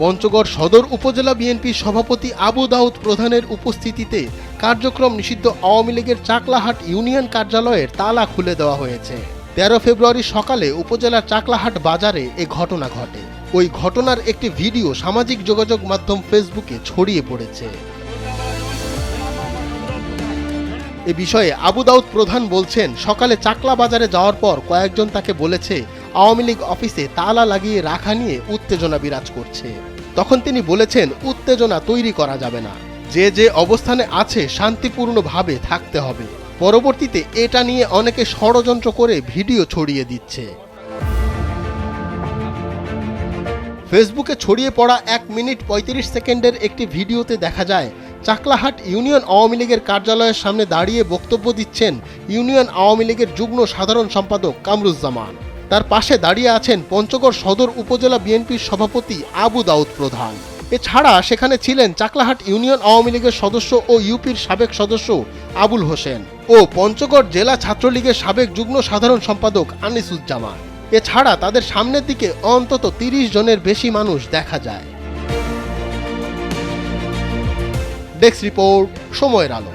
পঞ্চগড় সদর উপজেলা বিএনপির সভাপতি আবু দাউদ প্রধানের উপস্থিতিতে কার্যক্রম নিষিদ্ধ আওয়ামী লীগের চাকলাহাট ইউনিয়ন কার্যালয়ের তালা খুলে দেওয়া হয়েছে। 13 ফেব্রুয়ারি সকালে উপজেলার চাকলাহাট বাজারে এ ঘটনা ঘটে। ওই ঘটনার একটি ভিডিও সামাজিক যোগাযোগ মাধ্যম ফেসবুকে ছড়িয়ে পড়েছে। এ বিষয়ে আবু দাউদ প্রধান বলছেন, সকালে চাকলা বাজারে যাওয়ার পর কয়েকজন তাকে বলেছে আওয়ামী লীগ অফিসে তালা লাগিয়ে রাখা নিয়ে উত্তেজনা বিরাজ করছে। তখন তিনি বলেছেন, উত্তেজনা তৈরি করা যাবে না, যে যে অবস্থানে আছে শান্তিপূর্ণভাবে থাকতে হবে। পরবর্তীতে এটা নিয়ে অনেকে ষড়যন্ত্র করে ভিডিও ছড়িয়ে দিচ্ছে। ফেসবুকে ছড়িয়ে পড়া 1 মিনিট 35 সেকেন্ডের একটি ভিডিওতে দেখা যায় চাকলাহাট ইউনিয়ন আওয়ামী লীগের কার্যালয়ের সামনে দাঁড়িয়ে বক্তব্য দিচ্ছেন ইউনিয়ন আওয়ামী লীগের যুগ্ম সাধারণ সম্পাদক কামরুজ্জামান। তার পাশে দাঁড়িয়ে আছেন পঞ্চগড় সদর উপজেলা বিএনপির সভাপতি আবু দাউদ প্রধান। এছাড়া সেখানে ছিলেন চাকলাহাট ইউনিয়ন আওয়ামী লীগের সদস্য ও ইউপির সাবেক সদস্য আবুল হোসেন ও পঞ্চগড় জেলা ছাত্রলীগের সাবেক যুগ্ম সাধারণ সম্পাদক আনিসুজ্জামান। এছাড়া তাদের সামনের দিকে অন্তত 30 জনের বেশি মানুষ দেখা যায়। ডেস্ক রিপোর্ট, সময়ের আলো।